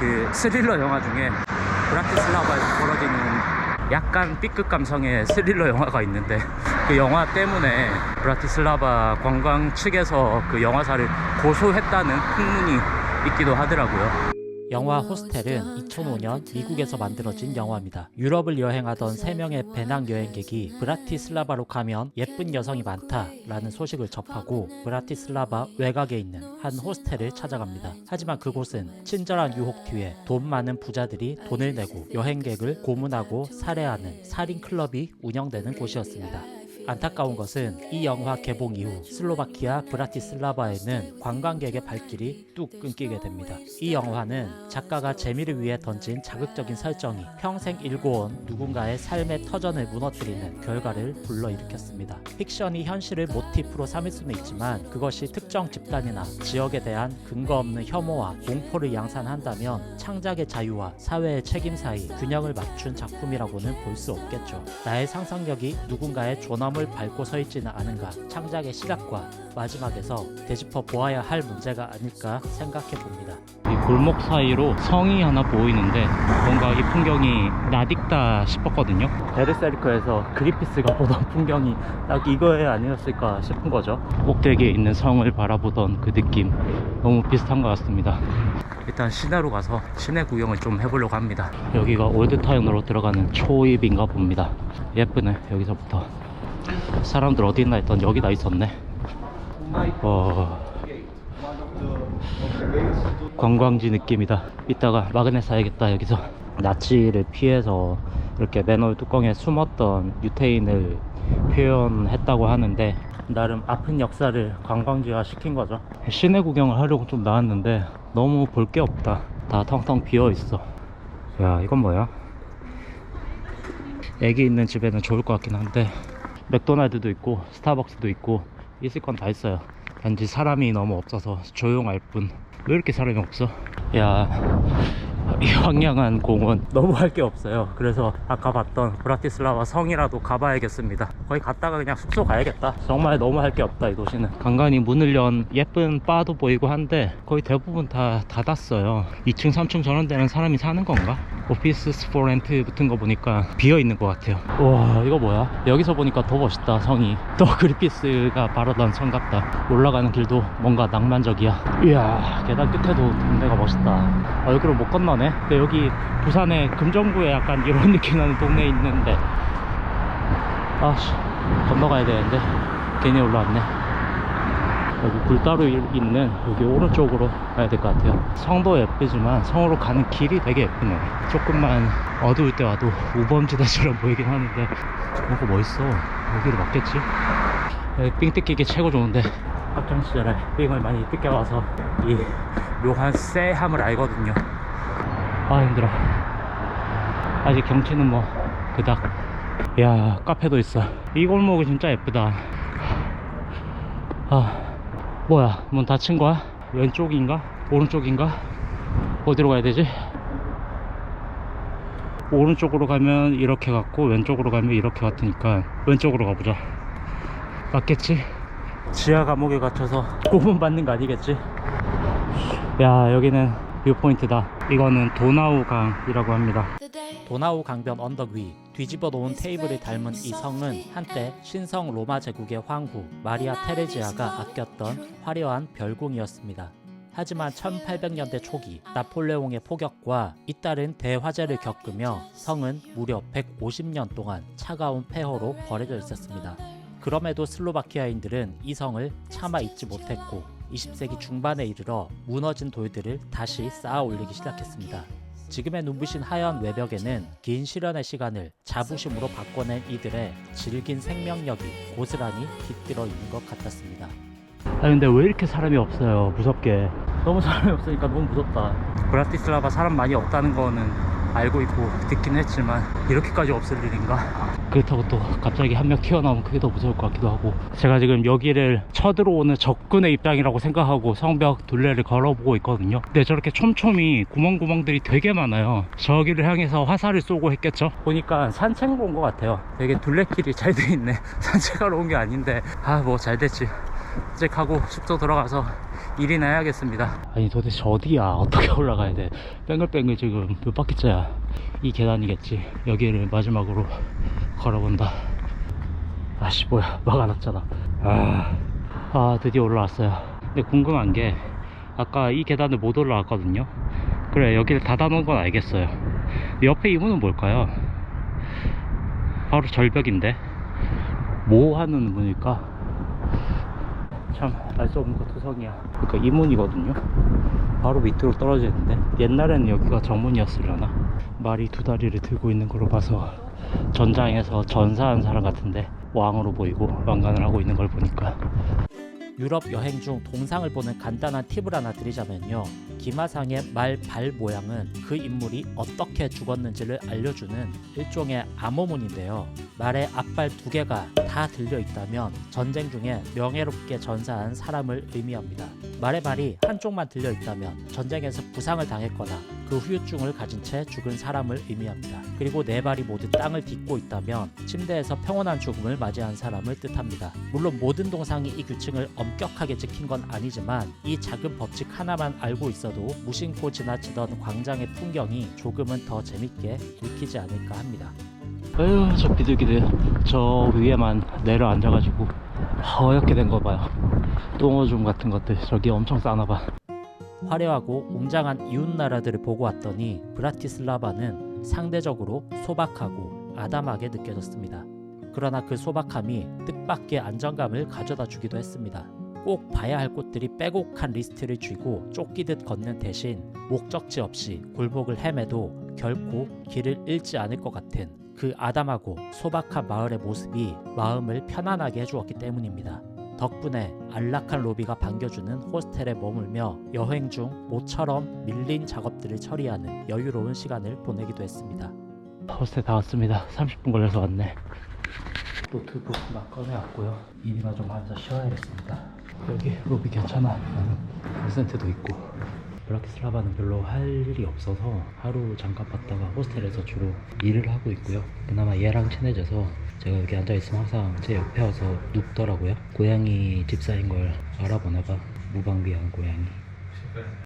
그 스릴러 영화 중에 브라티슬라바에서 벌어지는 약간 B급 감성의 스릴러 영화가 있는데, 그 영화 때문에 브라티슬라바 관광 측에서 그 영화사를 고소했다는 풍문이 있기도 하더라고요. 영화 호스텔은 2005년 미국에서 만들어진 영화입니다. 유럽을 여행하던 3명의 배낭여행객이 브라티슬라바로 가면 예쁜 여성이 많다라는 소식을 접하고 브라티슬라바 외곽에 있는 한 호스텔을 찾아갑니다. 하지만 그곳은 친절한 유혹 뒤에 돈 많은 부자들이 돈을 내고 여행객을 고문하고 살해하는 살인클럽이 운영되는 곳이었습니다. 안타까운 것은 이 영화 개봉 이후 슬로바키아 브라티슬라바에는 관광객의 발길이 뚝 끊기게 됩니다. 이 영화는 작가가 재미를 위해 던진 자극적인 설정이 평생 일궈온 누군가의 삶의 터전을 무너뜨리는 결과를 불러일으켰습니다. 픽션이 현실을 모티프로 삼을 수는 있지만 그것이 특정 집단이나 지역에 대한 근거 없는 혐오와 공포를 양산한다면 창작의 자유와 사회의 책임 사이 균형을 맞춘 작품이라고는 볼 수 없겠죠. 나의 상상력이 누군가의 존엄 을 밟고 서 있지는 않은가, 창작의 시각과 마지막에서 되짚어 보아야 할 문제가 아닐까 생각해 봅니다. 이 골목 사이로 성이 하나 보이는데 뭔가 이 풍경이 낯익다 싶었거든요. 베르세르크에서 그리피스가 보던 풍경이 딱 이거에 아니었을까 싶은 거죠. 꼭대기에 있는 성을 바라보던 그 느낌 너무 비슷한 것 같습니다. 일단 시내로 가서 시내 구경을 좀 해보려고 합니다. 여기가 올드타운으로 들어가는 초입인가 봅니다. 예쁘네. 여기서부터 사람들 어디 있나 했더니 여기 다 있었네. 관광지 느낌이다. 이따가 마그넷 사야겠다. 여기서 나치를 피해서 이렇게 맨홀 뚜껑에 숨었던 유태인을 표현했다고 하는데, 나름 아픈 역사를 관광지화 시킨 거죠. 시내 구경을 하려고 좀 나왔는데 너무 볼 게 없다. 다 텅텅 비어 있어. 야, 이건 뭐야? 애기 있는 집에는 좋을 것 같긴 한데 맥도날드도 있고 스타벅스도 있고 있을 건 다 있어요. 단지 사람이 너무 없어서 조용할 뿐. 왜 이렇게 사람이 없어? 야, 이 황량한 공원 너무 할 게 없어요. 그래서 아까 봤던 브라티슬라바 성이라도 가봐야겠습니다. 거기 갔다가 그냥 숙소 가야겠다. 정말 너무 할 게 없다. 이 도시는 간간히 문을 연 예쁜 바도 보이고 한데 거의 대부분 다 닫았어요. 2층 3층 저런 데는 사람이 사는 건가? 오피스 포 렌트 붙은 거 보니까 비어 있는 것 같아요. 와, 이거 뭐야? 여기서 보니까 더 멋있다. 성이 또 그리피스가 바라던 성 같다. 올라가는 길도 뭔가 낭만적이야. 이야, 계단 끝에도 동네가 멋있다. 여기로 못 건너네. 근데 여기 부산의 금정구에 약간 이런 느낌 나는 동네에 있는데, 아씨, 건너가야 되는데 괜히 올라왔네. 여기 굴다루 있는 여기 오른쪽으로 가야 될 것 같아요. 성도 예쁘지만 성으로 가는 길이 되게 예쁘네. 조금만 어두울 때 와도 우범지대처럼 보이긴 하는데 뭔가 멋있어. 여기로 맞겠지? 여기 삥 뜯기기 최고 좋은데, 학창시절에 삥을 많이 뜯겨와서 이 묘한 쎄함을 알거든요. 아, 힘들어. 아직 경치는 뭐 그닥. 야, 카페도 있어. 이 골목이 진짜 예쁘다. 뭐야, 문 닫힌 거야? 왼쪽인가? 오른쪽인가? 어디로 가야 되지? 오른쪽으로 가면 이렇게 갔고 왼쪽으로 가면 이렇게 같으니까 왼쪽으로 가보자. 맞겠지? 지하 감옥에 갇혀서 고문 받는 거 아니겠지? 야, 여기는 뷰포인트다. 이거는 도나우강이라고 합니다. 도나우 강변 언덕 위 뒤집어 놓은 테이블을 닮은 이 성은 한때 신성 로마 제국의 황후 마리아 테레지아가 아꼈던 화려한 별궁이었습니다. 하지만 1800년대 초기 나폴레옹의 포격과 잇따른 대화재를 겪으며 성은 무려 150년 동안 차가운 폐허로 버려져 있었습니다. 그럼에도 슬로바키아인들은 이 성을 차마 잊지 못했고 20세기 중반에 이르러 무너진 돌들을 다시 쌓아 올리기 시작했습니다. 지금의 눈부신 하얀 외벽에는 긴 시련의 시간을 자부심으로 바꿔낸 이들의 질긴 생명력이 고스란히 깃들어 있는 것 같았습니다. 근데 왜 이렇게 사람이 없어요? 무섭게. 너무 사람이 없으니까 너무 무섭다. 브라티슬라바 사람 많이 없다는 거는 알고 있고 듣긴 했지만 이렇게까지 없을 일인가? 그렇다고 또 갑자기 한 명 튀어나오면 그게 더 무서울 것 같기도 하고. 제가 지금 여기를 쳐들어오는 적군의 입장이라고 생각하고 성벽 둘레를 걸어보고 있거든요. 근데 저렇게 촘촘히 구멍구멍들이 되게 많아요. 저기를 향해서 화살을 쏘고 했겠죠? 보니까 산책로 온 것 같아요. 되게 둘레길이 잘 돼 있네. 산책하러 온 게 아닌데 뭐 잘 됐지. 이제 가고 숙소 들어가서 일이나 해야겠습니다. 아니 도대체 어디야? 어떻게 올라가야 돼? 뺑글뺑글 지금 몇 바퀴째야? 이 계단이겠지. 여기를 마지막으로 걸어본다. 아씨 뭐야 막아놨잖아. 드디어 올라왔어요. 근데 궁금한 게 아까 이 계단을 못 올라왔거든요. 그래 여기를 닫아놓은 건 알겠어요. 옆에 이 문은 뭘까요? 바로 절벽인데 뭐 하는 문일까? 참 알 수 없는 거 투성이야. 그러니까 이 문이거든요. 바로 밑으로 떨어져 있는데 옛날에는 여기가 정문이었으려나? 말이 두 다리를 들고 있는 걸로 봐서 전장에서 전사한 사람 같은데 왕으로 보이고 왕관을 하고 있는 걸 보니까. 유럽 여행 중 동상을 보는 간단한 팁을 하나 드리자면요. 기마상의 말 발 모양은 그 인물이 어떻게 죽었는지를 알려주는 일종의 암호문인데요. 말의 앞발 두 개가 다 들려 있다면 전쟁 중에 명예롭게 전사한 사람을 의미합니다. 말의 발이 한쪽만 들려 있다면 전쟁에서 부상을 당했거나 그 후유증을 가진 채 죽은 사람을 의미합니다. 그리고 네 발이 모두 땅을 딛고 있다면 침대에서 평온한 죽음을 맞이한 사람을 뜻합니다. 물론 모든 동상이 이 규칙을 엄격하게 지킨 건 아니지만 이 작은 법칙 하나만 알고 있어도 무심코 지나치던 광장의 풍경이 조금은 더 재밌게 읽히지 않을까 합니다. 아유 저 비둘기들 저 위에만 내려앉아가지고 허옇게 된 거 봐요. 똥오줌 같은 것들 저기 엄청 싸나봐. 화려하고 웅장한 이웃나라들을 보고 왔더니 브라티슬라바는 상대적으로 소박하고 아담하게 느껴졌습니다. 그러나 그 소박함이 뜻밖의 안정감을 가져다 주기도 했습니다. 꼭 봐야 할 곳들이 빼곡한 리스트를 쥐고 쫓기듯 걷는 대신 목적지 없이 굴복을 헤매도 결코 길을 잃지 않을 것 같은 그 아담하고 소박한 마을의 모습이 마음을 편안하게 해주었기 때문입니다. 덕분에 안락한 로비가 반겨주는 호스텔에 머물며 여행 중 모처럼 밀린 작업들을 처리하는 여유로운 시간을 보내기도 했습니다. 호스텔 다 왔습니다. 30분 걸려서 왔네. 노트북 막 꺼내왔고요. 일이나 좀 하면서 쉬어야겠습니다. 여기 로비 괜찮아. 콘센트도 있고. 브라티슬라바는 별로 할 일이 없어서 하루 잠깐 봤다가 호스텔에서 주로 일을 하고 있고요. 그나마 얘랑 친해져서 제가 여기 앉아있으면 항상 제 옆에 와서 눕더라고요. 고양이 집사인 걸 알아보나봐. 무방비한 고양이.